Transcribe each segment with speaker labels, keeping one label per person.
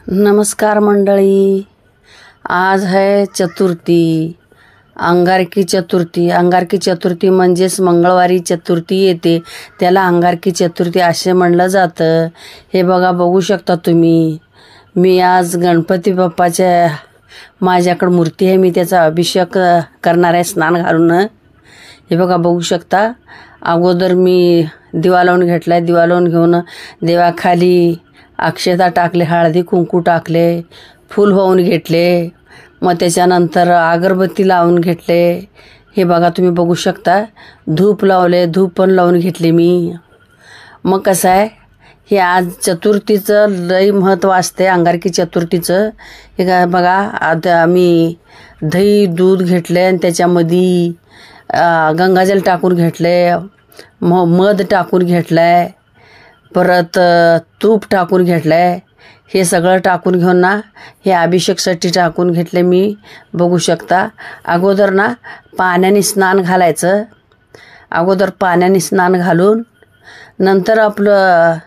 Speaker 1: नमस्कार मंडळी, आज है चतुर्थी, अंगारकी चतुर्थी। अंगारकी चतुर्थी म्हणजेच मंगळवारी चतुर्थी येते, त्याला अंगारकी चतुर्थी असे म्हणलं जातं। हे बघू शकता तुम्ही, मी आज गणपती बाप्पाच्या माझ्याकडे मूर्ती आहे, मी त्याचा अभिषेक करणार आहे स्नान घालून। हे बघू शकता, अगोदर मी दिवा लावून घेतला, दिवा लावून घेऊन देवाखाली अक्षता टाकले, हळदी कुंकू टाकले, फूल वाहून घेतले, मग त्याच्यानंतर अगरबत्ती लावून घेतले। हे बघा तुम्ही बघू शकता, धूप लावले, धूप पण लावून घेतले मी। मग कसं आहे, हे आज चतुर्थीचं लई महत्त्व असते, अंगारकी चतुर्थीचं। हे काय बघा, आता मी दही दूध घेतले आणि त्याच्यामध्ये गंगाजल टाकून घेतले, मध टाकून घेतलाय, परत तूप टाकून घेतलंय। हे सगळं टाकून घेऊन ना हे अभिषेकसाठी टाकून घेतले मी। बघू शकता, अगोदर ना पाण्याने स्नान घालायचं, अगोदर पाण्याने स्नान घालून नंतर आपलं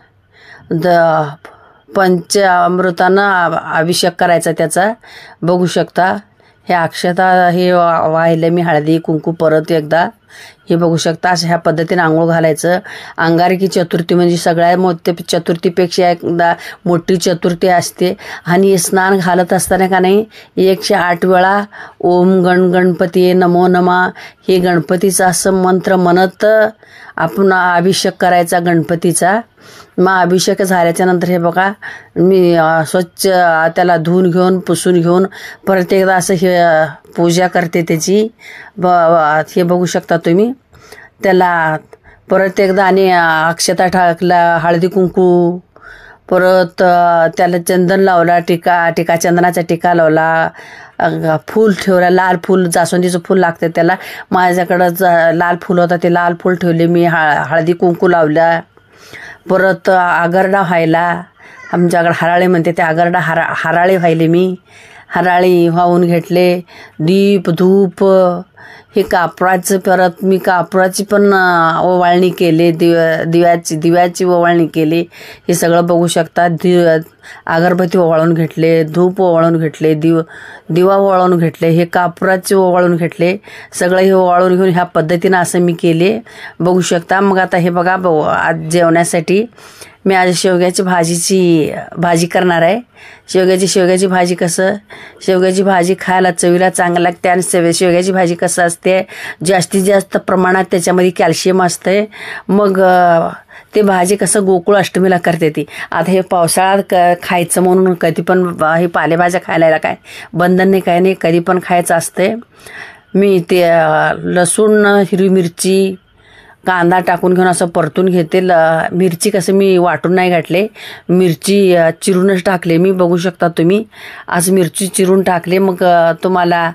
Speaker 1: पंचामृतानं अभिषेक करायचा त्याचा। बघू शकता, हे अक्षता हे वाहिले मी, हळदी कुंकू परत एकदा। हे बघू शकता, अशा ह्या पद्धतीने आंघोळ घालायचं। अंगारकी चतुर्थी म्हणजे सगळ्यात मोठी चतुर्थीपेक्षा एकदा मोठी चतुर्थी असते। आणि हे स्नान घालत असताना का नाही 108 वेळा ओम गणपती नमो नमः हे गणपतीचा असं मंत्र म्हणत आपण अभिषेक करायचा गणपतीचा। मग अभिषेक झाल्याच्या नंतर हे बघा, मी स्वच्छ त्याला धुवून घेऊन पुसून घेऊन परत एकदा असं हे पूजा करते त्याची। हे बघू शकता तुम्ही, त्याला परत एकदा आणि अक्षता टाकला, हळदी कुंकू, परत त्याला चंदन लावला, टिका चंदनाचा टिका लावला, फूल ठेवला, लाल फूल, जास्वंदीचं फूल लागते त्याला। माझ्याकडं लाल फूल होता, ते लाल फूल ठेवले मी, हळदी कुंकू लावला। परत आगरडा व्हायला, आमच्याकडे हराळे म्हणते, ते आगरडा हराळे व्हायले मी, हराळी वाहून घेतले, दीप धूप हे कापराचं, परत मी कापराची पण ओवाळणी केली, दिव्याची ओवाळणी केली। हे सगळं बघू शकता, अगरबत्ती ओवाळून घेतले, धूप ओवाळून घेतले, दिवा ओवाळून घेतले, हे कापराचे ओवाळून घेतले, सगळं हे ओवाळून घेऊन ह्या पद्धतीनं असं मी केले। बघू शकता। मग आता हे बघा, आज जेवणासाठी मी आज शेवग्याची भाजी करणार आहे। शेवग्याची भाजी कसं, शेवग्याची भाजी खायला चवीला चांगली लागते। आणि शेवग्याची भाजी कसं असते, जास्तीत जास्त प्रमाणात त्याच्यामध्ये कॅल्शियम असते। मग ते भाजी कसं गोकुळ अष्टमीला करते ती। आता हे पावसाळ्यात खायचं म्हणून कधी पण हे पालेभाज्या खायला काय बंधन नाही, काय नाही, कधी पण खायचं असते। मी ते लसूण, हिरवी मिरची, कांदा टाकून घेऊन असं परतून घेते। मिरची कसं मी वाटून नाही घातले, मिरची चिरूनच टाकले मी। बघू शकता तुम्ही, आज मिरची चिरून टाकले। मग तुम्हाला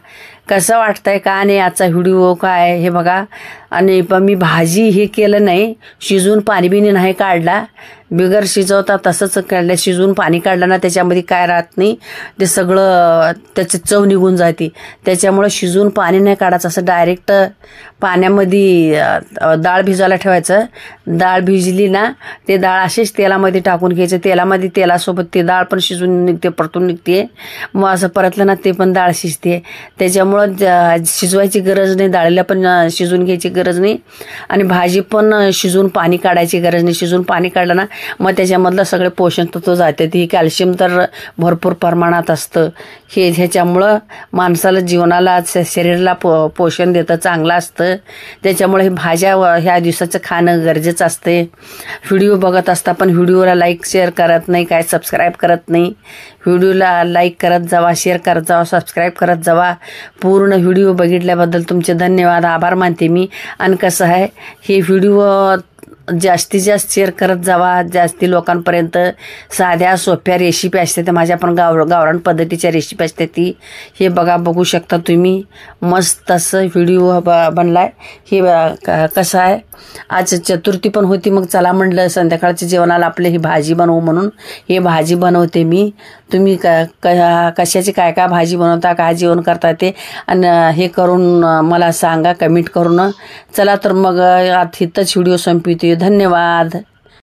Speaker 1: कसं वाटतंय का नाही आजचा व्हिडिओ काय हे बघा। आणि पण मी भाजी हे केलं नाही, शिजून पाणी बिनी नाही काढला, बिगर शिजवता तसंच काढलं, शिजून पाणी काढलं ना त्याच्यामध्ये काय राहत नाही, ते सगळं त्याची चव निघून जाते। त्याच्यामुळं शिजून पाणी नाही काढायचं, असं डायरेक्ट पाण्यामध्ये डाळ भिजायला ठेवायचं। डाळ भिजली ना, ते डाळ अशीच तेलामध्ये टाकून घ्यायचं, तेलासोबत ते डाळ पण शिजून निघते, परतून निघते। मग असं परतलं ना ते पण डाळ शिजते। त्याच्यामुळं शिजवायची गरज नाही, डाळीला पण शिजून घ्यायची गरज नाही, आणि भाजी पण शिजून पाणी काढायची गरज नाही। शिजून पाणी काढलं ना मग त्याच्यामधलं सगळे पोषण तत्व जाते, ती कॅल्शियम तर भरपूर प्रमाणात असतं। ह्याच्यामुळं माणसाला जीवनाला शरीराला पोषण देतं, चांगलं असतं। त्याच्यामुळे हे भाज्या ह्या दिवसाचं खाणं गरजेचं असते। व्हिडिओ बघत असता पण व्हिडिओला लाईक शेअर करत नाही, काय सबस्क्राईब करत नाही। व्हिडिओला लाईक करत जावा, शेअर करत जावा, सबस्क्राईब करत जावा। पूर्ण व्हिडिओ बघितल्याबद्दल तुमचे धन्यवाद, आभार मानते मी। आणि कसं आहे, हे व्हिडिओ जास्तीत जास्त शेअर करत जावा जास्ती लोकांपर्यंत। साध्या सोप्या रेसिपी असते, त्या माझ्या पण गावरान पद्धतीच्या रेसिपी असते ती। हे बघू शकता तुम्ही, मस्त असं व्हिडिओ बनलाय। हे कसं आहे, आज चतुर्थी पण होती, मग चला म्हटलं संध्याकाळच्या जेवणाला आपली ही भाजी बनवू म्हणून हे भाजी बनवते मी। तुम्ही कशाची काय काय भाजी बनवता, काय जेवण करता ते आणि हे करून मला सांगा कमेंट करून। चला तर मग इथंच व्हिडिओ संपवते, धन्यवाद।